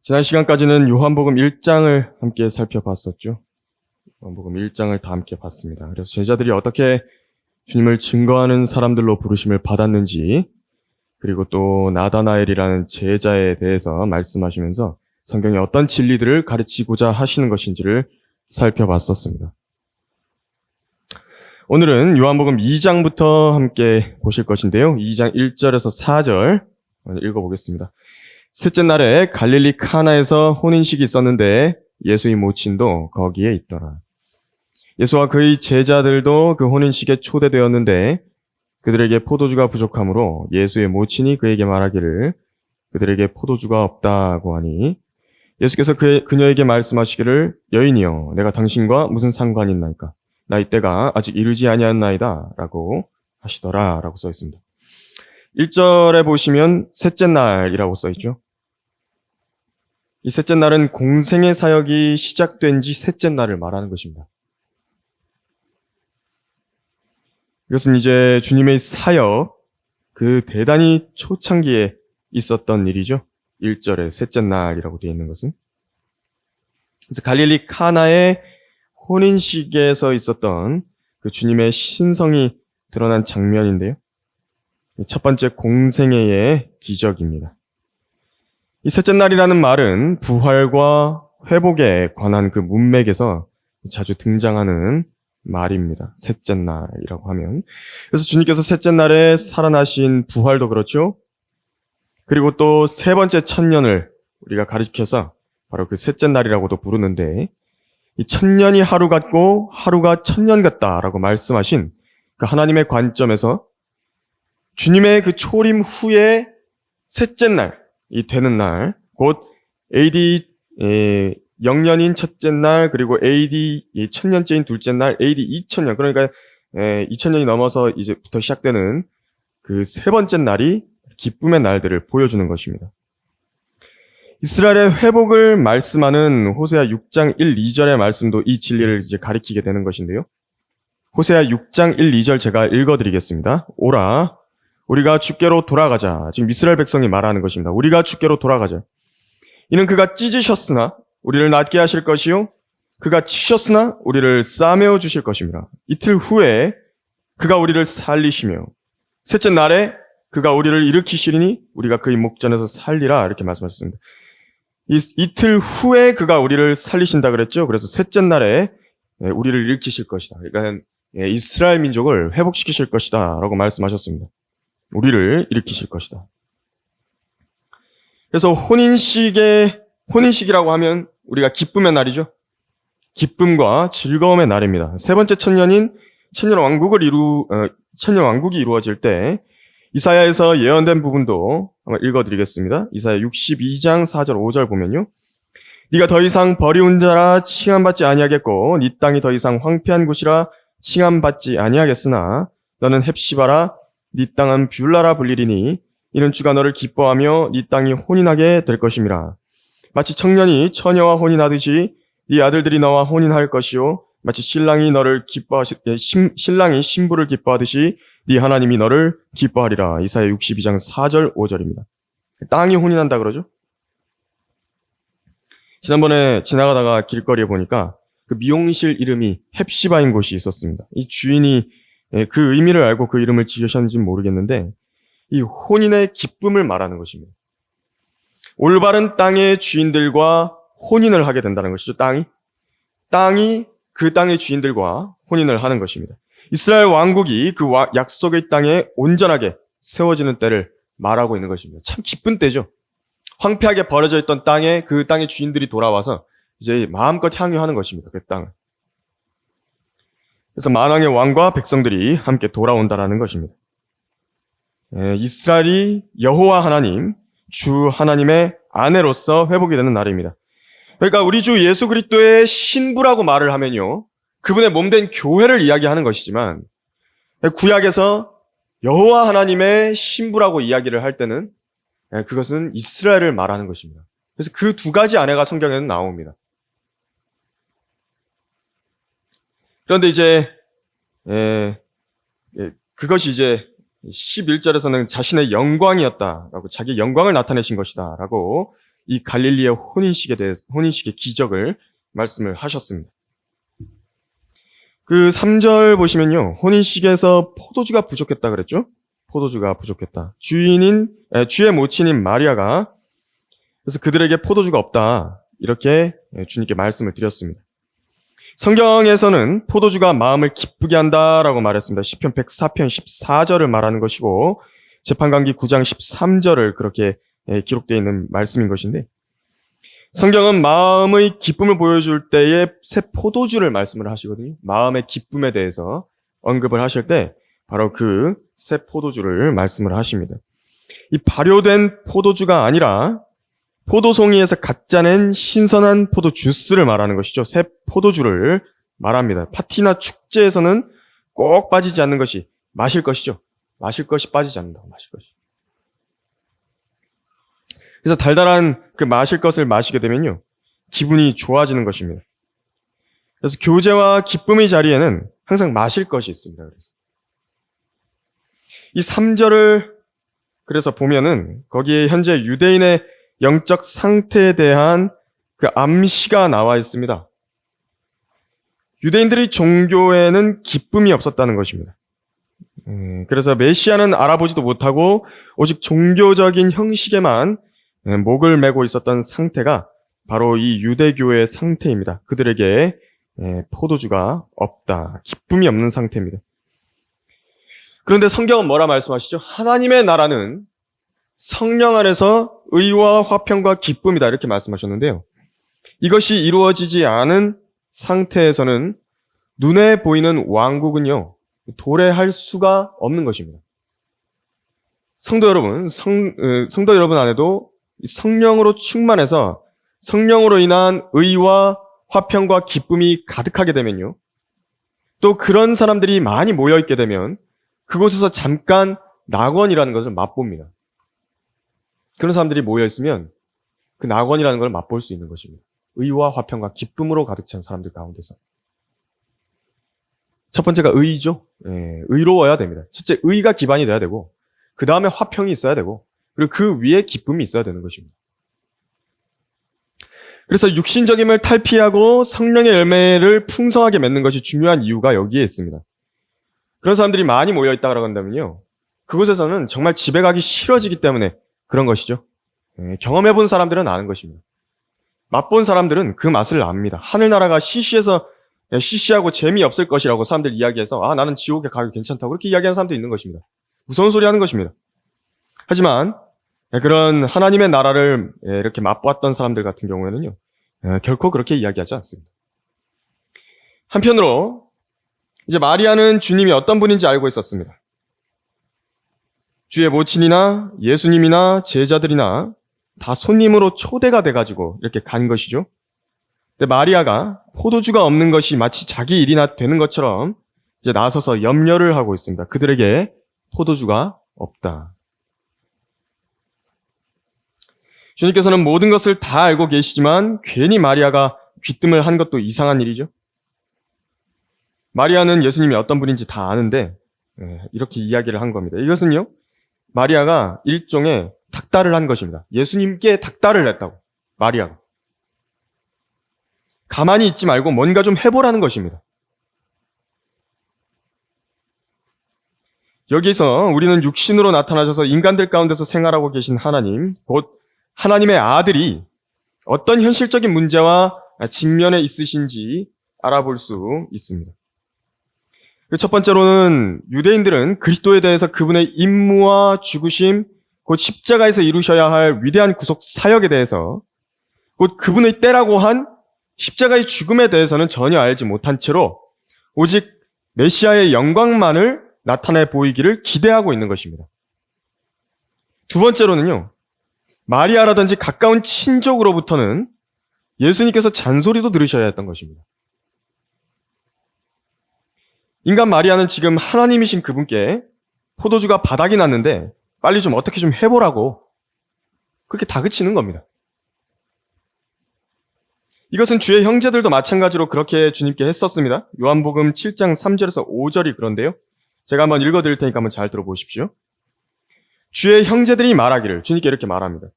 지난 시간까지는 요한복음 1장을 함께 살펴봤었죠. 요한복음 1장을 다 함께 봤습니다. 그래서 제자들이 어떻게 주님을 증거하는 사람들로 부르심을 받았는지, 그리고 또 나다나엘이라는 제자에 대해서 말씀하시면서 성경의 어떤 진리들을 가르치고자 하시는 것인지를 살펴봤었습니다. 오늘은 요한복음 2장부터 함께 보실 것인데요. 2장 1절에서 4절 읽어보겠습니다. 셋째 날에 갈릴리 카나에서 혼인식이 있었는데 예수의 모친도 거기에 있더라. 예수와 그의 제자들도 그 혼인식에 초대되었는데 그들에게 포도주가 부족하므로 예수의 모친이 그에게 말하기를 그들에게 포도주가 없다고 하니 예수께서 그녀에게 말씀하시기를 여인이여 내가 당신과 무슨 상관이 있나이까 나의 때가 아직 이르지 아니하였나이다 라고 하시더라 라고 써 있습니다. 1절에 보시면 셋째 날이라고 써 있죠. 이 셋째 날은 공생의 사역이 시작된 지 셋째 날을 말하는 것입니다. 이것은 이제 주님의 사역, 그 대단히 초창기에 있었던 일이죠. 1절에 셋째 날이라고 되어 있는 것은. 그래서 갈릴리 카나의 혼인식에서 있었던 그 주님의 신성이 드러난 장면인데요. 첫 번째 공생애의 기적입니다. 이 셋째 날이라는 말은 부활과 회복에 관한 그 문맥에서 자주 등장하는 말입니다. 셋째 날이라고 하면. 그래서 주님께서 셋째 날에 살아나신 부활도 그렇죠. 그리고 또 세 번째 천년을 우리가 가리켜서 바로 그 셋째 날이라고도 부르는데 이 천년이 하루 같고 하루가 천년 같다라고 말씀하신 그 하나님의 관점에서 주님의 그 초림 후에 셋째 날이 되는 날, 곧 AD 0년인 첫째 날, 그리고 AD 천년째인 둘째 날, AD 2000년, 그러니까 2000년이 넘어서 이제부터 시작되는 그 세 번째 날이 기쁨의 날들을 보여주는 것입니다. 이스라엘의 회복을 말씀하는 호세아 6장 1, 2절의 말씀도 이 진리를 이제 가리키게 되는 것인데요. 호세아 6장 1, 2절 제가 읽어드리겠습니다. 오라, 우리가 주께로 돌아가자. 지금 이스라엘 백성이 말하는 것입니다. 우리가 주께로 돌아가자. 이는 그가 찢으셨으나 우리를 낫게 하실 것이요 그가 치셨으나 우리를 싸매어 주실 것입니다. 이틀 후에 그가 우리를 살리시며 셋째 날에 그가 우리를 일으키시리니 우리가 그의 목전에서 살리라 이렇게 말씀하셨습니다. 이틀 후에 그가 우리를 살리신다 그랬죠. 그래서 셋째 날에 우리를 일으키실 것이다. 그러니까 이스라엘 민족을 회복시키실 것이다 라고 말씀하셨습니다. 우리를 일으키실 것이다. 그래서 혼인식이라고 하면 우리가 기쁨의 날이죠. 기쁨과 즐거움의 날입니다. 세 번째 천년인 천년 왕국이 이루어질 때 이사야에서 예언된 부분도 한번 읽어드리겠습니다. 이사야 62장 4절 5절 보면요. 네가 더 이상 버리운 자라 칭함받지 아니하겠고 네 땅이 더 이상 황폐한 곳이라 칭함받지 아니하겠으나 너는 헵시바라 네 땅은 뷰라라 불리리니 이는 주가 너를 기뻐하며 네 땅이 혼인하게 될 것임이라. 마치 청년이 처녀와 혼인하듯이 네 아들들이 너와 혼인할 것이요 마치 신랑이 신부를 기뻐하듯이 네 하나님이 너를 기뻐하리라. 이사야 62장 4절 5절입니다. 땅이 혼인한다 그러죠. 지난번에 지나가다가 길거리에 보니까 그 미용실 이름이 헵시바인 곳이 있었습니다. 이 주인이 그 의미를 알고 그 이름을 지으셨는지는 모르겠는데 이 혼인의 기쁨을 말하는 것입니다. 올바른 땅의 주인들과 혼인을 하게 된다는 것이죠. 땅이 그 땅의 주인들과 혼인을 하는 것입니다. 이스라엘 왕국이 그 약속의 땅에 온전하게 세워지는 때를 말하고 있는 것입니다. 참 기쁜 때죠. 황폐하게 버려져 있던 땅에 그 땅의 주인들이 돌아와서 이제 마음껏 향유하는 것입니다. 그 땅을. 그래서 만왕의 왕과 백성들이 함께 돌아온다라는 것입니다. 이스라엘이 여호와 하나님, 주 하나님의 아내로서 회복이 되는 날입니다. 그러니까 우리 주 예수 그리스도의 신부라고 말을 하면요. 그분의 몸된 교회를 이야기하는 것이지만 구약에서 여호와 하나님의 신부라고 이야기를 할 때는 그것은 이스라엘을 말하는 것입니다. 그래서 그 두 가지 아내가 성경에는 나옵니다. 그런데 이제 그것이 이제 11절에서는 자신의 영광이었다라고 자기 영광을 나타내신 것이다라고 이 갈릴리의 혼인식의 기적을 말씀을 하셨습니다. 그 3절 보시면요. 혼인식에서 포도주가 부족했다 그랬죠? 포도주가 부족했다. 주의 모친인 마리아가 그래서 그들에게 포도주가 없다. 이렇게 주님께 말씀을 드렸습니다. 성경에서는 포도주가 마음을 기쁘게 한다라고 말했습니다. 시편 104편 14절을 말하는 것이고 재판관기 9장 13절을 그렇게 기록되어 있는 말씀인 것인데 성경은 마음의 기쁨을 보여줄 때에 새 포도주를 말씀을 하시거든요. 마음의 기쁨에 대해서 언급을 하실 때 바로 그 새 포도주를 말씀을 하십니다. 이 발효된 포도주가 아니라 포도송이에서 갓 짜낸 신선한 포도 주스를 말하는 것이죠. 새 포도주를 말합니다. 파티나 축제에서는 꼭 빠지지 않는 것이 마실 것이죠. 마실 것이 빠지지 않는다고, 마실 것이. 그래서 달달한 그 마실 것을 마시게 되면요. 기분이 좋아지는 것입니다. 그래서 교제와 기쁨의 자리에는 항상 마실 것이 있습니다. 그래서 이 3절을 그래서 보면은 거기에 현재 유대인의 영적 상태에 대한 그 암시가 나와 있습니다. 유대인들의 종교에는 기쁨이 없었다는 것입니다. 그래서 메시아는 알아보지도 못하고 오직 종교적인 형식에만 목을 메고 있었던 상태가 바로 이 유대교의 상태입니다. 그들에게 포도주가 없다. 기쁨이 없는 상태입니다. 그런데 성경은 뭐라 말씀하시죠? 하나님의 나라는 성령 안에서 의와 화평과 기쁨이다. 이렇게 말씀하셨는데요. 이것이 이루어지지 않은 상태에서는 눈에 보이는 왕국은요, 도래할 수가 없는 것입니다. 성도 여러분 안에도 성령으로 충만해서 성령으로 인한 의와 화평과 기쁨이 가득하게 되면요. 또 그런 사람들이 많이 모여있게 되면 그곳에서 잠깐 낙원이라는 것을 맛봅니다. 그런 사람들이 모여있으면 그 낙원이라는 걸 맛볼 수 있는 것입니다. 의와 화평과 기쁨으로 가득 찬 사람들 가운데서. 첫 번째가 의죠. 의로워야 됩니다. 첫째, 의가 기반이 돼야 되고, 그 다음에 화평이 있어야 되고, 그리고 그 위에 기쁨이 있어야 되는 것입니다. 그래서 육신적임을 탈피하고 성령의 열매를 풍성하게 맺는 것이 중요한 이유가 여기에 있습니다. 그런 사람들이 많이 모여있다고 한다면요. 그곳에서는 정말 집에 가기 싫어지기 때문에 그런 것이죠. 경험해본 사람들은 아는 것입니다. 맛본 사람들은 그 맛을 압니다. 하늘나라가 시시하고 재미없을 것이라고 사람들 이야기해서 나는 지옥에 가기 괜찮다고 그렇게 이야기하는 사람도 있는 것입니다. 무서운 소리 하는 것입니다. 하지만 그런 하나님의 나라를 이렇게 맛보았던 사람들 같은 경우에는요. 결코 그렇게 이야기하지 않습니다. 한편으로 이제 마리아는 주님이 어떤 분인지 알고 있었습니다. 주의 모친이나 예수님이나 제자들이나 다 손님으로 초대가 돼가지고 이렇게 간 것이죠. 근데 마리아가 포도주가 없는 것이 마치 자기 일이나 되는 것처럼 이제 나서서 염려를 하고 있습니다. 그들에게 포도주가 없다. 주님께서는 모든 것을 다 알고 계시지만 괜히 마리아가 귀뜸을 한 것도 이상한 일이죠. 마리아는 예수님이 어떤 분인지 다 아는데 이렇게 이야기를 한 겁니다. 이것은요. 마리아가 일종의 닥달을 한 것입니다. 예수님께 닥달을 했다고. 마리아가. 가만히 있지 말고 뭔가 좀 해보라는 것입니다. 여기서 우리는 육신으로 나타나셔서 인간들 가운데서 생활하고 계신 하나님, 곧 하나님의 아들이 어떤 현실적인 문제와 직면에 있으신지 알아볼 수 있습니다. 첫 번째로는 유대인들은 그리스도에 대해서 그분의 임무와 죽으심, 곧 십자가에서 이루셔야 할 위대한 구속 사역에 대해서, 곧 그분의 때라고 한 십자가의 죽음에 대해서는 전혀 알지 못한 채로 오직 메시아의 영광만을 나타내 보이기를 기대하고 있는 것입니다. 두 번째로는요, 마리아라든지 가까운 친족으로부터는 예수님께서 잔소리도 들으셔야 했던 것입니다. 인간 마리아는 지금 하나님이신 그분께 포도주가 바닥이 났는데 빨리 좀 어떻게 좀 해보라고 그렇게 다그치는 겁니다. 이것은 주의 형제들도 마찬가지로 그렇게 주님께 했었습니다. 요한복음 7장 3절에서 5절이 그런데요. 제가 한번 읽어드릴 테니까 한번 잘 들어보십시오. 주의 형제들이 말하기를, 주님께 이렇게 말합니다.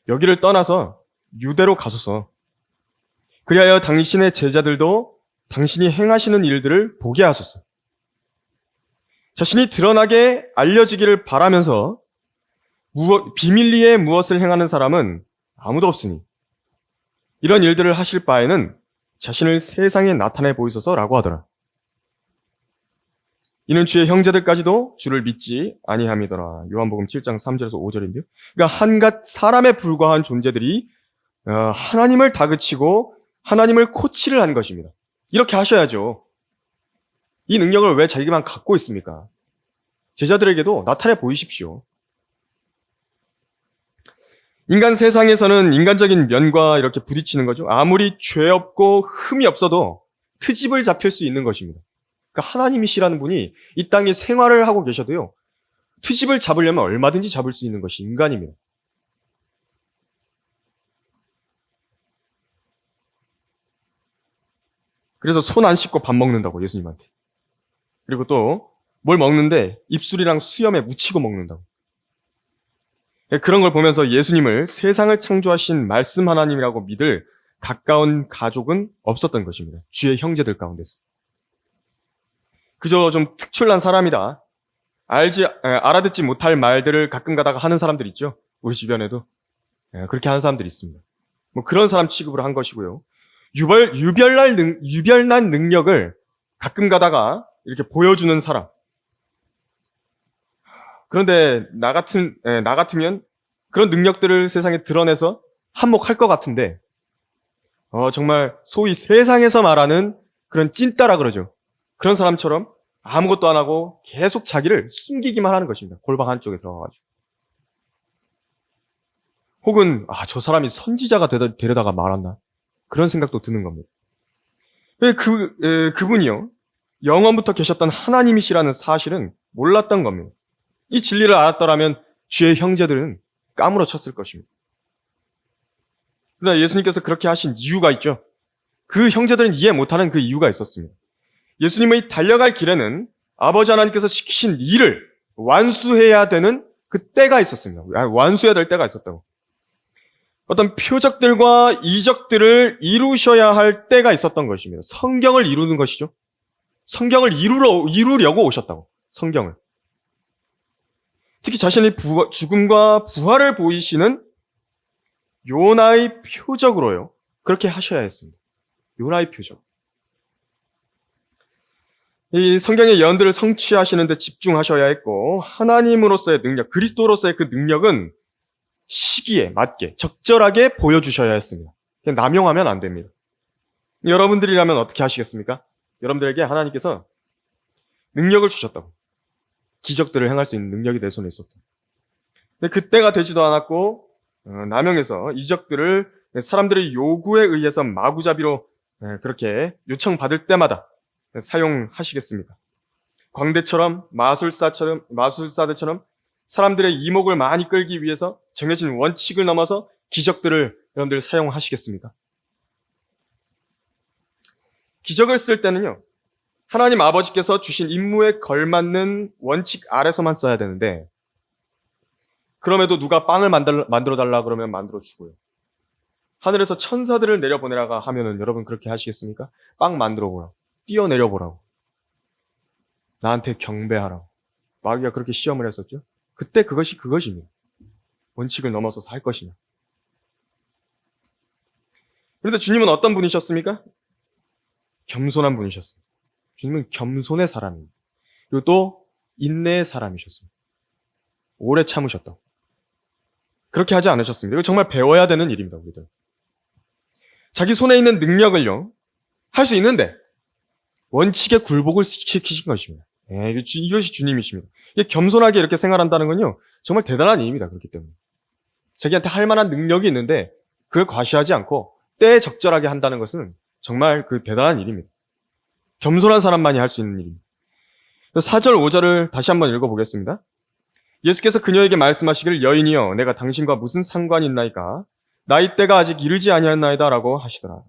여기를 떠나서 유대로 가소서. 그리하여 당신의 제자들도 당신이 행하시는 일들을 보게 하소서. 자신이 드러나게 알려지기를 바라면서 비밀리에 무엇을 행하는 사람은 아무도 없으니 이런 일들을 하실 바에는 자신을 세상에 나타내 보이소서라고 하더라. 이는 주의 형제들까지도 주를 믿지 아니함이더라. 요한복음 7장 3절에서 5절인데요. 그러니까 한갓 사람에 불과한 존재들이 하나님을 다그치고 하나님을 코치를 한 것입니다. 이렇게 하셔야죠. 이 능력을 왜 자기만 갖고 있습니까? 제자들에게도 나타내 보이십시오. 인간 세상에서는 인간적인 면과 이렇게 부딪히는 거죠. 아무리 죄 없고 흠이 없어도 트집을 잡힐 수 있는 것입니다. 그러니까 하나님이시라는 분이 이 땅에 생활을 하고 계셔도요. 트집을 잡으려면 얼마든지 잡을 수 있는 것이 인간입니다. 그래서 손 안 씻고 밥 먹는다고 예수님한테. 그리고 또 뭘 먹는데 입술이랑 수염에 묻히고 먹는다고. 그런 걸 보면서 예수님을 세상을 창조하신 말씀 하나님이라고 믿을 가까운 가족은 없었던 것입니다. 주의 형제들 가운데서. 그저 좀 특출난 사람이다. 알아듣지 못할 말들을 가끔 가다가 하는 사람들 있죠. 우리 주변에도. 그렇게 하는 사람들이 있습니다. 뭐 그런 사람 취급을 한 것이고요. 유별난 능력을 가끔 가다가 이렇게 보여주는 사람. 그런데 나 같으면 그런 능력들을 세상에 드러내서 한몫할 것 같은데, 정말 소위 세상에서 말하는 그런 찐따라 그러죠. 그런 사람처럼 아무것도 안 하고 계속 자기를 숨기기만 하는 것입니다. 골방 한쪽에 들어가가지고. 혹은 저 사람이 선지자가 되려다가 말았나? 그런 생각도 드는 겁니다. 그분이요. 영원부터 계셨던 하나님이시라는 사실은 몰랐던 겁니다. 이 진리를 알았더라면 주의 형제들은 까무러쳤을 것입니다. 그러나 예수님께서 그렇게 하신 이유가 있죠. 그 형제들은 이해 못하는 그 이유가 있었습니다. 예수님의 달려갈 길에는 아버지 하나님께서 시키신 일을 완수해야 되는 그 때가 있었습니다. 완수해야 될 때가 있었다고. 어떤 표적들과 이적들을 이루셔야 할 때가 있었던 것입니다. 성경을 이루는 것이죠. 성경을 이루려고 오셨다고. 성경을. 특히 자신의 죽음과 부활을 보이시는 요나의 표적으로요. 그렇게 하셔야 했습니다. 요나의 표적. 이 성경의 예언들을 성취하시는 데 집중하셔야 했고 하나님으로서의 능력, 그리스도로서의 그 능력은 시기에 맞게 적절하게 보여주셔야 했습니다. 그냥 남용하면 안 됩니다. 여러분들이라면 어떻게 하시겠습니까? 여러분들에게 하나님께서 능력을 주셨다고. 기적들을 행할 수 있는 능력이 내 손에 있었다. 근데 그때가 되지도 않았고 남용해서 이적들을 사람들의 요구에 의해서 마구잡이로 그렇게 요청받을 때마다 사용하시겠습니까? 광대처럼 마술사들처럼 사람들의 이목을 많이 끌기 위해서 정해진 원칙을 넘어서 기적들을 여러분들 사용하시겠습니까? 기적을 쓸 때는요. 하나님 아버지께서 주신 임무에 걸맞는 원칙 아래서만 써야 되는데 그럼에도 누가 빵을 만들어달라 그러면 만들어주고요. 하늘에서 천사들을 내려보내라가 하면은 여러분 그렇게 하시겠습니까? 빵 만들어보라고. 뛰어내려보라고. 나한테 경배하라고. 마귀가 그렇게 시험을 했었죠. 그때 그것입니다. 원칙을 넘어서서 할 것이냐. 그런데 주님은 어떤 분이셨습니까? 겸손한 분이셨습니다. 주님은 겸손의 사람입니다. 그리고 또 인내의 사람이셨습니다. 오래 참으셨다고. 그렇게 하지 않으셨습니다. 이거 정말 배워야 되는 일입니다. 우리들. 자기 손에 있는 능력을요. 할 수 있는데 원칙에 굴복을 시키신 것입니다. 이것이 주님이십니다. 이게 겸손하게 이렇게 생활한다는 건요. 정말 대단한 일입니다. 그렇기 때문에. 자기한테 할 만한 능력이 있는데 그걸 과시하지 않고 때에 적절하게 한다는 것은 정말 그 대단한 일입니다. 겸손한 사람만이 할 수 있는 일입니다. 4절, 5절을 다시 한번 읽어보겠습니다. 예수께서 그녀에게 말씀하시기를 여인이여 내가 당신과 무슨 상관이 있나이까 나이 때가 아직 이르지 아니하였나이다 라고 하시더라.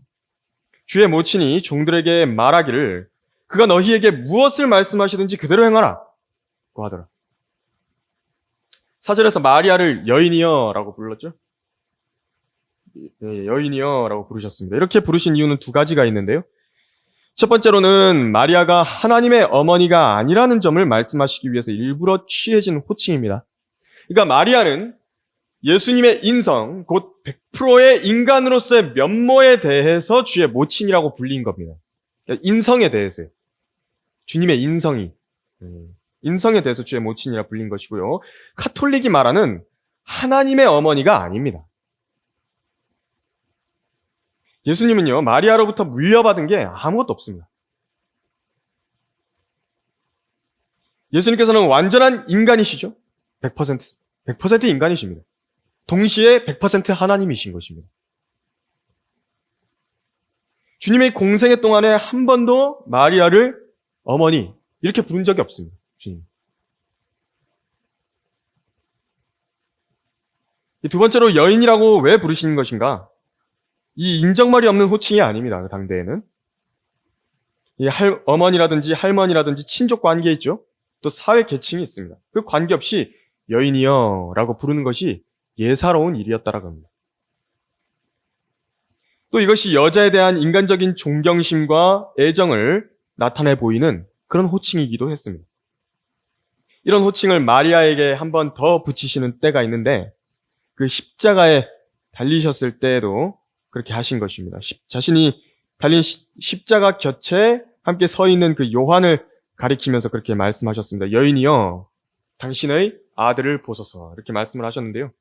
주의 모친이 종들에게 말하기를 그가 너희에게 무엇을 말씀하시든지 그대로 행하라 고 하더라. 4절에서 마리아를 여인이여 라고 불렀죠. 여인이여 라고 부르셨습니다. 이렇게 부르신 이유는 두 가지가 있는데요. 첫 번째로는 마리아가 하나님의 어머니가 아니라는 점을 말씀하시기 위해서 일부러 취해진 호칭입니다. 그러니까 마리아는 예수님의 인성, 곧 100%의 인간으로서의 면모에 대해서 주의 모친이라고 불린 겁니다. 그러니까 인성에 대해서요. 주님의 인성에 대해서 주의 모친이라 불린 것이고요. 카톨릭이 말하는 하나님의 어머니가 아닙니다. 예수님은요, 마리아로부터 물려받은 게 아무것도 없습니다. 예수님께서는 완전한 인간이시죠? 100% 인간이십니다. 동시에 100% 하나님이신 것입니다. 주님의 공생애 동안에 한 번도 마리아를 어머니 이렇게 부른 적이 없습니다. 주님. 두 번째로 여인이라고 왜 부르시는 것인가? 이 인정말이 없는 호칭이 아닙니다. 그 당대에는. 이 어머니라든지 할머니라든지 친족 관계 있죠? 또 사회 계층이 있습니다. 그 관계없이 여인이여 라고 부르는 것이 예사로운 일이었다라고 합니다. 또 이것이 여자에 대한 인간적인 존경심과 애정을 나타내 보이는 그런 호칭이기도 했습니다. 이런 호칭을 마리아에게 한 번 더 붙이시는 때가 있는데 그 십자가에 달리셨을 때에도 그렇게 하신 것입니다. 자신이 달린 십자가 곁에 함께 서 있는 그 요한을 가리키면서 그렇게 말씀하셨습니다. 여인이여, 당신의 아들을 보소서. 이렇게 말씀을 하셨는데요.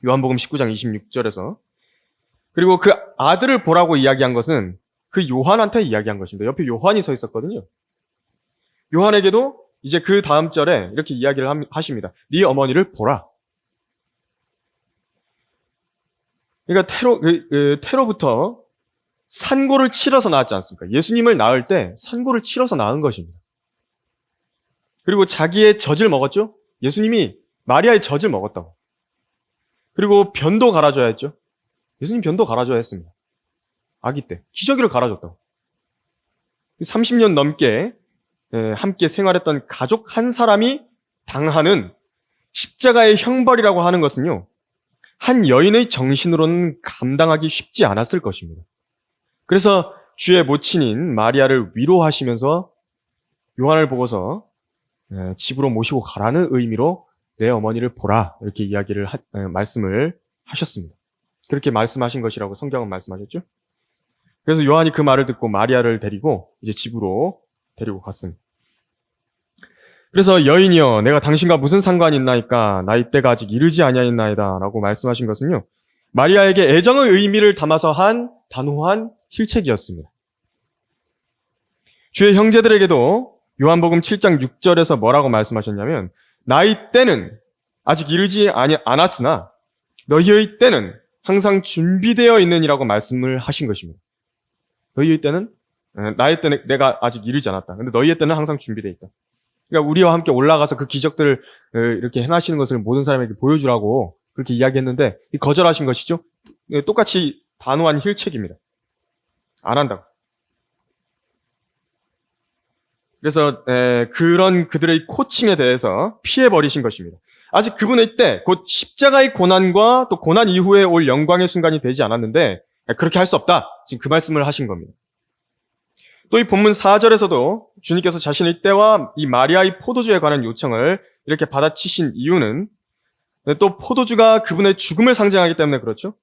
요한복음 19장 26절에서. 그리고 그 아들을 보라고 이야기한 것은 그 요한한테 이야기한 것입니다. 옆에 요한이 서 있었거든요. 요한에게도 이제 그 다음 절에 이렇게 이야기를 하십니다. 네 어머니를 보라. 그러니까 태로부터 산고를 치러서 낳았지 않습니까? 예수님을 낳을 때 산고를 치러서 낳은 것입니다. 그리고 자기의 젖을 먹었죠? 예수님이 마리아의 젖을 먹었다고. 그리고 변도 갈아줘야 했죠? 예수님 변도 갈아줘야 했습니다. 아기 때. 기저귀를 갈아줬다고. 30년 넘게 함께 생활했던 가족 한 사람이 당하는 십자가의 형벌이라고 하는 것은요. 한 여인의 정신으로는 감당하기 쉽지 않았을 것입니다. 그래서 주의 모친인 마리아를 위로하시면서 요한을 보고서 집으로 모시고 가라는 의미로 내 어머니를 보라 이렇게 말씀을 하셨습니다. 그렇게 말씀하신 것이라고 성경은 말씀하셨죠. 그래서 요한이 그 말을 듣고 마리아를 데리고 이제 집으로 데리고 갔습니다. 그래서 여인이여 내가 당신과 무슨 상관이 있나이까 나이 때가 아직 이르지 아니하였나이다 라고 말씀하신 것은요. 마리아에게 애정의 의미를 담아서 한 단호한 힐책이었습니다. 주의 형제들에게도 요한복음 7장 6절에서 뭐라고 말씀하셨냐면 나의 때는 아직 이르지 않았으나 너희의 때는 항상 준비되어 있느니라고 말씀을 하신 것입니다. 너희의 때는 나의 때는 내가 아직 이르지 않았다. 근데 너희의 때는 항상 준비되어 있다. 그러니까 우리와 함께 올라가서 그 기적들을 이렇게 행하시는 것을 모든 사람에게 보여주라고 그렇게 이야기했는데 거절하신 것이죠. 똑같이 단호한 힐책입니다. 안 한다고. 그래서 그런 그들의 코칭에 대해서 피해버리신 것입니다. 아직 그분의 때, 곧 십자가의 고난과 또 고난 이후에 올 영광의 순간이 되지 않았는데 그렇게 할 수 없다. 지금 그 말씀을 하신 겁니다. 또 이 본문 4절에서도 주님께서 자신의 때와 이 마리아의 포도주에 관한 요청을 이렇게 받아치신 이유는 또 포도주가 그분의 죽음을 상징하기 때문에 그렇죠.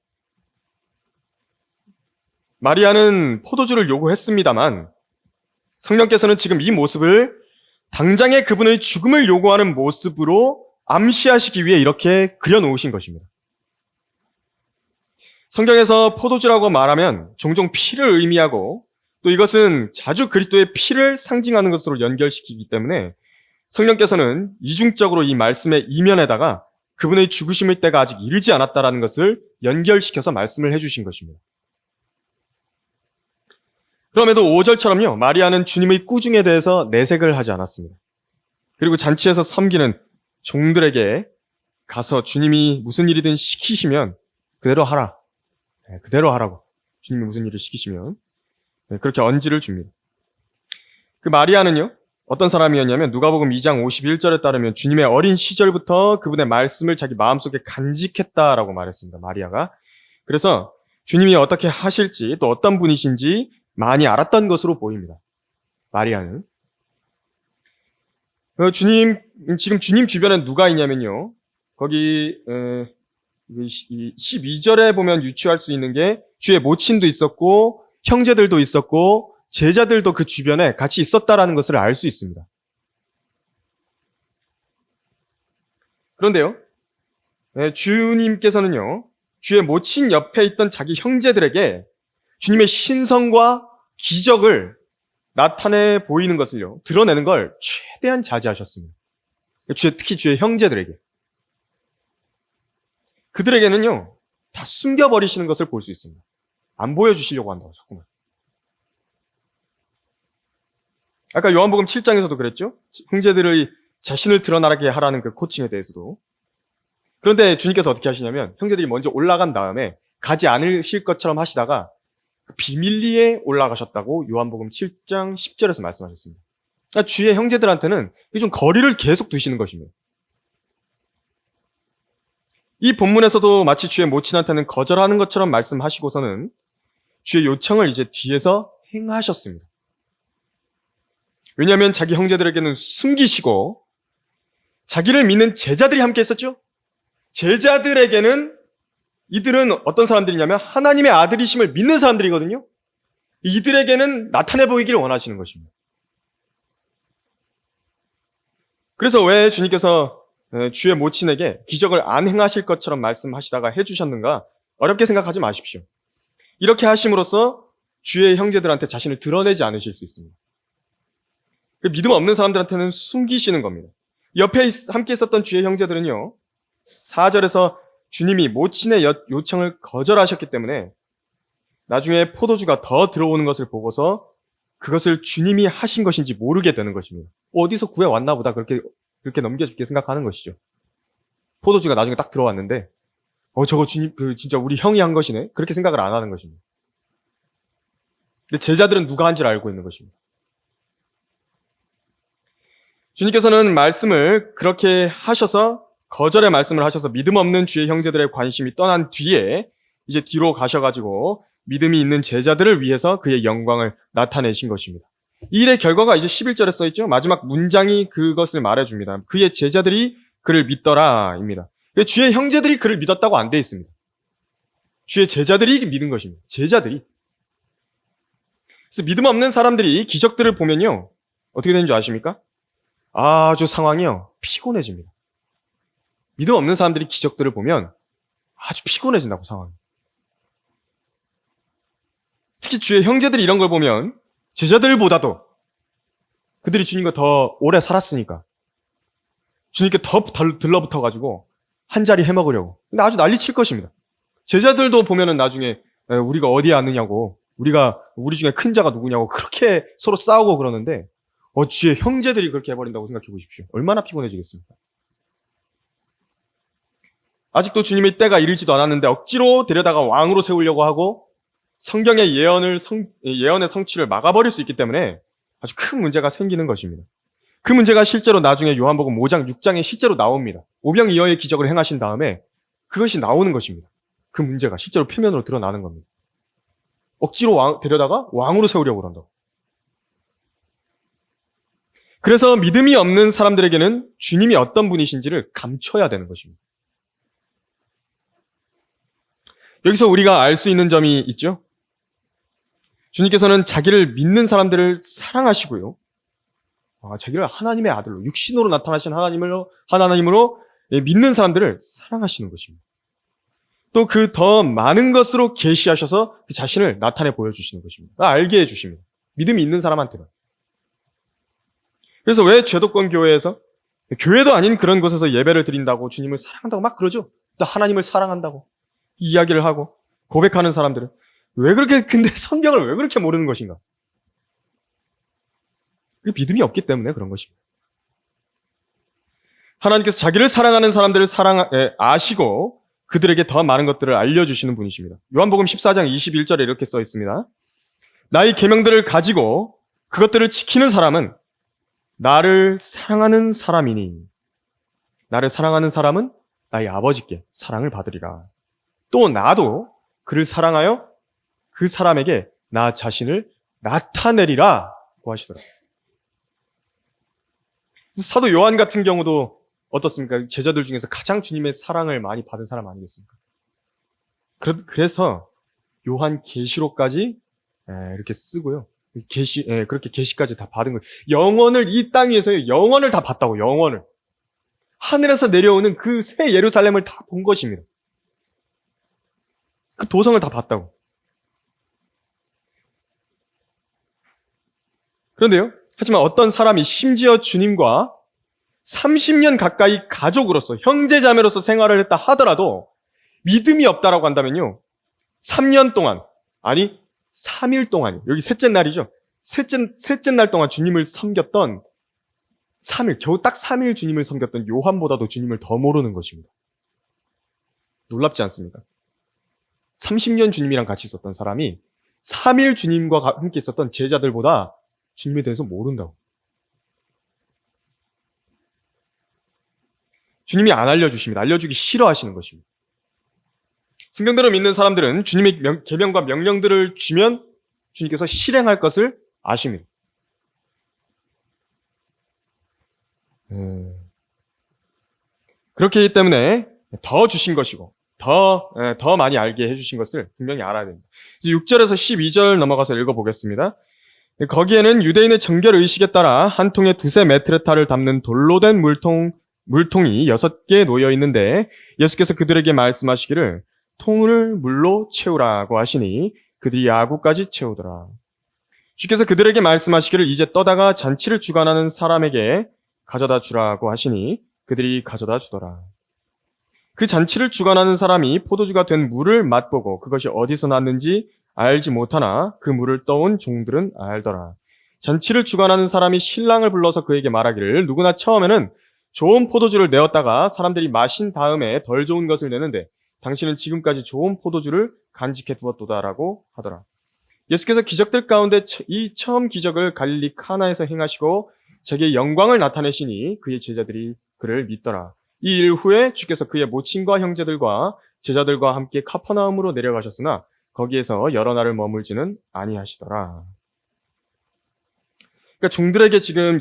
마리아는 포도주를 요구했습니다만 성령께서는 지금 이 모습을 당장의 그분의 죽음을 요구하는 모습으로 암시하시기 위해 이렇게 그려놓으신 것입니다. 성경에서 포도주라고 말하면 종종 피를 의미하고 또 이것은 자주 그리스도의 피를 상징하는 것으로 연결시키기 때문에 성령께서는 이중적으로 이 말씀의 이면에다가 그분의 죽으심의 때가 아직 이르지 않았다라는 것을 연결시켜서 말씀을 해주신 것입니다. 그럼에도 5절처럼요. 마리아는 주님의 꾸중에 대해서 내색을 하지 않았습니다. 그리고 잔치에서 섬기는 종들에게 가서 주님이 무슨 일이든 시키시면 그대로 하라. 그대로 하라고. 주님이 무슨 일을 시키시면 그렇게 언지를 줍니다. 그 마리아는요. 어떤 사람이었냐면 누가복음 2장 51절에 따르면 주님의 어린 시절부터 그분의 말씀을 자기 마음속에 간직했다라고 말했습니다. 마리아가. 그래서 주님이 어떻게 하실지 또 어떤 분이신지 많이 알았던 것으로 보입니다. 마리아는. 지금 주님 주변에 누가 있냐면요. 거기 12절에 보면 유추할 수 있는 게 주의 모친도 있었고 형제들도 있었고 제자들도 그 주변에 같이 있었다라는 것을 알 수 있습니다. 그런데요. 주님께서는요. 주의 모친 옆에 있던 자기 형제들에게 주님의 신성과 기적을 나타내 보이는 것을요. 드러내는 걸 최대한 자제하셨습니다. 특히 주의 형제들에게. 그들에게는요. 다 숨겨버리시는 것을 볼 수 있습니다. 안 보여주시려고 한다고 자꾸만. 아까 요한복음 7장에서도 그랬죠? 형제들의 자신을 드러나게 하라는 그 코칭에 대해서도. 그런데 주님께서 어떻게 하시냐면 형제들이 먼저 올라간 다음에 가지 않으실 것처럼 하시다가 비밀리에 올라가셨다고 요한복음 7장 10절에서 말씀하셨습니다. 그러니까 주의 형제들한테는 좀 거리를 계속 두시는 것입니다. 이 본문에서도 마치 주의 모친한테는 거절하는 것처럼 말씀하시고서는 주의 요청을 이제 뒤에서 행하셨습니다. 왜냐하면 자기 형제들에게는 숨기시고 자기를 믿는 제자들이 함께 있었죠. 제자들에게는 이들은 어떤 사람들이냐면 하나님의 아들이심을 믿는 사람들이거든요. 이들에게는 나타내 보이기를 원하시는 것입니다. 그래서 왜 주님께서 주의 모친에게 기적을 안 행하실 것처럼 말씀하시다가 해주셨는가? 어렵게 생각하지 마십시오. 이렇게 하심으로써 주의 형제들한테 자신을 드러내지 않으실 수 있습니다. 믿음 없는 사람들한테는 숨기시는 겁니다. 옆에 함께 있었던 주의 형제들은요. 4절에서 주님이 모친의 요청을 거절하셨기 때문에 나중에 포도주가 더 들어오는 것을 보고서 그것을 주님이 하신 것인지 모르게 되는 것입니다. 어디서 구해왔나 보다 그렇게 넘겨줄게 생각하는 것이죠. 포도주가 나중에 딱 들어왔는데 저거 주님 진짜 우리 형이 한 것이네 그렇게 생각을 안 하는 것입니다. 근데 제자들은 누가 한 줄 알고 있는 것입니다. 주님께서는 말씀을 그렇게 하셔서 거절의 말씀을 하셔서 믿음 없는 주의 형제들의 관심이 떠난 뒤에 이제 뒤로 가셔가지고 믿음이 있는 제자들을 위해서 그의 영광을 나타내신 것입니다. 이 일의 결과가 이제 11절에 써있죠. 마지막 문장이 그것을 말해줍니다. 그의 제자들이 그를 믿더라입니다. 주의 형제들이 그를 믿었다고 안 돼 있습니다. 주의 제자들이 믿은 것입니다. 제자들이. 그래서 믿음 없는 사람들이 기적들을 보면요. 어떻게 되는 줄 아십니까? 아주 상황이요. 피곤해집니다. 믿음 없는 사람들이 기적들을 보면 아주 피곤해진다고 상황이. 특히 주의 형제들이 이런 걸 보면 제자들보다도 그들이 주님과 더 오래 살았으니까 주님께 더 들러붙어가지고 한 자리 해먹으려고. 근데 아주 난리 칠 것입니다. 제자들도 보면은 나중에 우리가 어디에 앉느냐고 우리 중에 큰 자가 누구냐고 그렇게 서로 싸우고 그러는데 주의 형제들이 그렇게 해버린다고 생각해 보십시오. 얼마나 피곤해지겠습니까? 아직도 주님의 때가 이르지도 않았는데 억지로 데려다가 왕으로 세우려고 하고 성경의 예언의 성취를 막아버릴 수 있기 때문에 아주 큰 문제가 생기는 것입니다. 그 문제가 실제로 나중에 요한복음 5장, 6장에 실제로 나옵니다. 오병이어의 기적을 행하신 다음에 그것이 나오는 것입니다. 그 문제가 실제로 표면으로 드러나는 겁니다. 억지로 데려다가 왕으로 세우려고 그런다고. 그래서 믿음이 없는 사람들에게는 주님이 어떤 분이신지를 감춰야 되는 것입니다. 여기서 우리가 알 수 있는 점이 있죠. 주님께서는 자기를 믿는 사람들을 사랑하시고요. 자기를 하나님의 아들로, 육신으로 나타나신 하나님으로 믿는 사람들을 사랑하시는 것입니다. 또 그 더 많은 것으로 계시하셔서 그 자신을 나타내 보여주시는 것입니다. 알게 해주십니다. 믿음이 있는 사람한테는. 그래서 왜 죄도권 교회에서 교회도 아닌 그런 곳에서 예배를 드린다고 주님을 사랑한다고 막 그러죠. 또 하나님을 사랑한다고 이야기를 하고 고백하는 사람들은 근데 성경을 왜 그렇게 모르는 것인가? 믿음이 없기 때문에 그런 것입니다. 하나님께서 자기를 사랑하는 사람들을 아시고 그들에게 더 많은 것들을 알려주시는 분이십니다. 요한복음 14장 21절에 이렇게 써 있습니다. 나의 계명들을 가지고 그것들을 지키는 사람은 나를 사랑하는 사람이니 나를 사랑하는 사람은 나의 아버지께 사랑을 받으리라. 또 나도 그를 사랑하여 그 사람에게 나 자신을 나타내리라고 하시더라고요. 사도 요한 같은 경우도 어떻습니까? 제자들 중에서 가장 주님의 사랑을 많이 받은 사람 아니겠습니까? 그래서 요한 계시록까지 이렇게 쓰고요. 그렇게 계시까지 다 받은 거예요. 영원을 이 땅 위에서 영원을 다 봤다고. 영원을. 하늘에서 내려오는 그 새 예루살렘을 다 본 것입니다. 그 도성을 다 봤다고. 그런데요. 하지만 어떤 사람이 심지어 주님과 30년 가까이 가족으로서 형제자매로서 생활을 했다 하더라도 믿음이 없다라고 한다면요. 3년 동안, 아니 3일 동안, 여기 셋째 날이죠. 셋째 날 동안 주님을 섬겼던 3일, 겨우 딱 3일 주님을 섬겼던 요한보다도 주님을 더 모르는 것입니다. 놀랍지 않습니까? 30년 주님이랑 같이 있었던 사람이 3일 주님과 함께 있었던 제자들보다 주님에 대해서 모른다고. 주님이 안 알려주십니다. 알려주기 싫어하시는 것입니다. 성경대로 믿는 사람들은 주님의 계명과 명령들을 주면 주님께서 실행할 것을 아십니다. 그렇기 때문에 더 주신 것이고 더 많이 알게 해주신 것을 분명히 알아야 됩니다. 6절에서 12절 넘어가서 읽어보겠습니다. 거기에는 유대인의 정결의식에 따라 한 통에 두세 메트레타를 담는 돌로 된 물통이 6개 놓여 있는데 예수께서 그들에게 말씀하시기를 통을 물로 채우라고 하시니 그들이 야구까지 채우더라. 주께서 그들에게 말씀하시기를 이제 떠다가 잔치를 주관하는 사람에게 가져다 주라고 하시니 그들이 가져다 주더라. 그 잔치를 주관하는 사람이 포도주가 된 물을 맛보고 그것이 어디서 났는지 알지 못하나 그 물을 떠온 종들은 알더라. 잔치를 주관하는 사람이 신랑을 불러서 그에게 말하기를 누구나 처음에는 좋은 포도주를 내었다가 사람들이 마신 다음에 덜 좋은 것을 내는데 당신은 지금까지 좋은 포도주를 간직해 두었도다라고 하더라. 예수께서 기적들 가운데 이 처음 기적을 갈릴리 카나에서 행하시고 자기의 영광을 나타내시니 그의 제자들이 그를 믿더라. 이 일 후에 주께서 그의 모친과 형제들과 제자들과 함께 카퍼나움으로 내려가셨으나 거기에서 여러 날을 머물지는 아니하시더라. 그러니까 종들에게 지금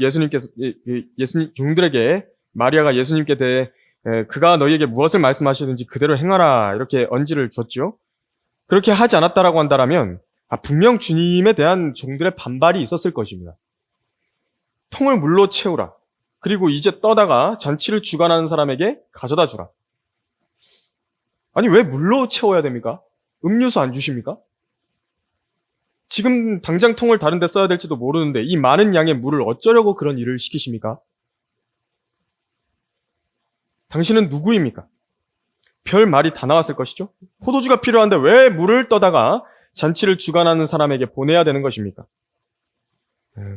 종들에게 마리아가 예수님께 대해 그가 너희에게 무엇을 말씀하시든지 그대로 행하라 이렇게 언지를 줬죠. 그렇게 하지 않았다라고 한다면 분명 주님에 대한 종들의 반발이 있었을 것입니다. 통을 물로 채우라. 그리고 이제 떠다가 잔치를 주관하는 사람에게 가져다 주라. 아니 왜 물로 채워야 됩니까? 음료수 안 주십니까? 지금 당장 통을 다른 데 써야 될지도 모르는데 이 많은 양의 물을 어쩌려고 그런 일을 시키십니까? 당신은 누구입니까? 별 말이 다 나왔을 것이죠? 포도주가 필요한데 왜 물을 떠다가 잔치를 주관하는 사람에게 보내야 되는 것입니까?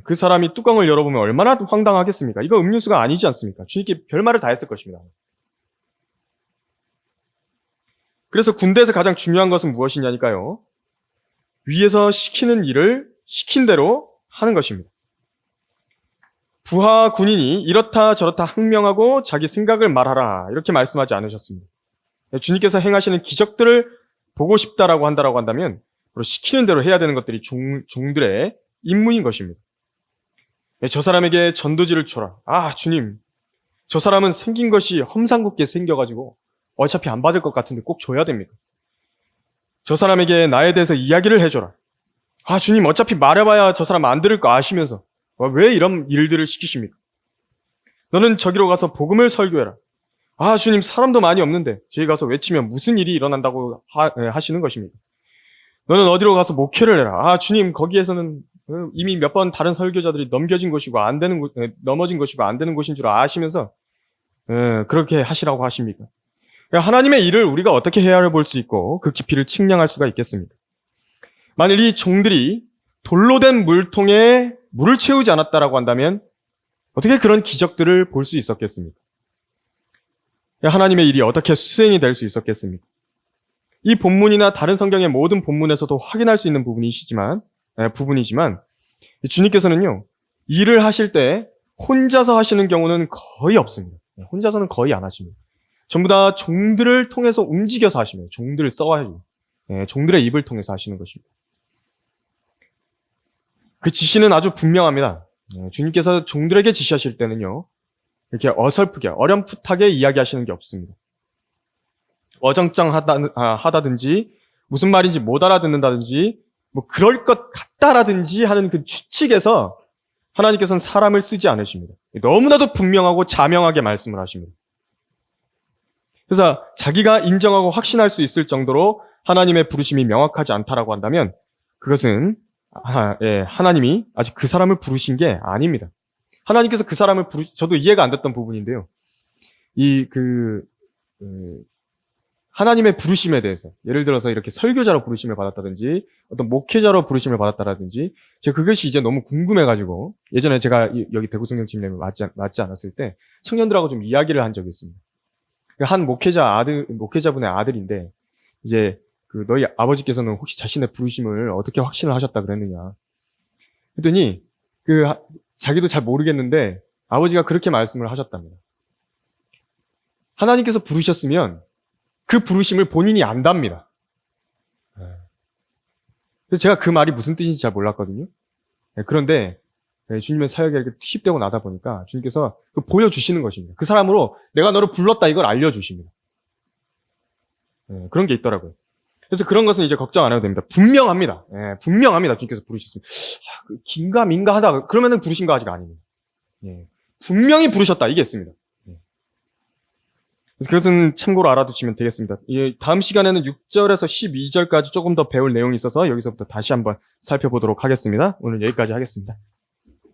그 사람이 뚜껑을 열어보면 얼마나 황당하겠습니까? 이거 음료수가 아니지 않습니까? 주님께 별 말을 다 했을 것입니다. 그래서 군대에서 가장 중요한 것은 무엇이냐니까요? 위에서 시키는 일을 시킨 대로 하는 것입니다. 부하 군인이 이렇다 저렇다 항명하고 자기 생각을 말하라 이렇게 말씀하지 않으셨습니다. 주님께서 행하시는 기적들을 보고 싶다라고 한다면 시키는 대로 해야 되는 것들이 종들의 임무인 것입니다. 저 사람에게 전도지를 줘라. 주님, 저 사람은 생긴 것이 험상궂게 생겨가지고 어차피 안 받을 것 같은데 꼭 줘야 됩니까? 저 사람에게 나에 대해서 이야기를 해줘라. 주님, 어차피 말해봐야 저 사람 안 들을 거 아시면서 왜 이런 일들을 시키십니까? 너는 저기로 가서 복음을 설교해라. 주님, 사람도 많이 없는데 저기 가서 외치면 무슨 일이 일어난다고 하시는 것입니까? 너는 어디로 가서 목회를 해라. 주님, 거기에서는 이미 몇 번 다른 설교자들이 넘어진 것이고 안 되는 곳인 줄 아시면서 그렇게 하시라고 하십니까? 하나님의 일을 우리가 어떻게 해야 볼 수 있고 그 깊이를 측량할 수가 있겠습니까? 만일 이 종들이 돌로 된 물통에 물을 채우지 않았다라고 한다면 어떻게 그런 기적들을 볼 수 있었겠습니까? 하나님의 일이 어떻게 수행이 될 수 있었겠습니까? 이 본문이나 다른 성경의 모든 본문에서도 확인할 수 있는 부분이지만 주님께서는요, 일을 하실 때 혼자서 하시는 경우는 거의 없습니다. 혼자서는 거의 안 하십니다. 전부 다 종들을 통해서 움직여서 하십니다. 종들을 써가지고. 종들의 입을 통해서 하시는 것입니다. 그 지시는 아주 분명합니다. 주님께서 종들에게 지시하실 때는요, 이렇게 어설프게, 어렴풋하게 이야기하시는 게 없습니다. 어정쩡하다든지, 무슨 말인지 못 알아듣는다든지, 뭐 그럴 것 같다라든지 하는 그 추측에서 하나님께서는 사람을 쓰지 않으십니다. 너무나도 분명하고 자명하게 말씀을 하십니다. 그래서 자기가 인정하고 확신할 수 있을 정도로 하나님의 부르심이 명확하지 않다라고 한다면 그것은 하나님이 아직 그 사람을 부르신 게 아닙니다. 하나님께서 그 사람을 저도 이해가 안 됐던 부분인데요. 하나님의 부르심에 대해서, 예를 들어서 이렇게 설교자로 부르심을 받았다든지, 어떤 목회자로 부르심을 받았다든지, 제가 그것이 이제 너무 궁금해가지고, 예전에 제가 여기 대구성령 집례를 맞지 않았을 때, 청년들하고 좀 이야기를 한 적이 있습니다. 한 목회자분의 아들인데, 이제, 너희 아버지께서는 혹시 자신의 부르심을 어떻게 확신을 하셨다 그랬느냐. 그랬더니, 자기도 잘 모르겠는데, 아버지가 그렇게 말씀을 하셨답니다. 하나님께서 부르셨으면, 그 부르심을 본인이 안답니다. 그래서 제가 그 말이 무슨 뜻인지 잘 몰랐거든요. 그런데 주님의 사역에 이렇게 투입되고 나다 보니까 주님께서 보여주시는 것입니다. 그 사람으로 내가 너를 불렀다 이걸 알려주십니다. 그런 게 있더라고요. 그래서 그런 것은 이제 걱정 안 해도 됩니다. 분명합니다. 분명합니다. 주님께서 부르셨습니다. 긴가민가 하다가 그러면은 부르신 거 아직 아닙니다. 분명히 부르셨다 이게 있습니다. 그래서 그것은 참고로 알아두시면 되겠습니다. 다음 시간에는 6절에서 12절까지 조금 더 배울 내용이 있어서 여기서부터 다시 한번 살펴보도록 하겠습니다. 오늘 여기까지 하겠습니다.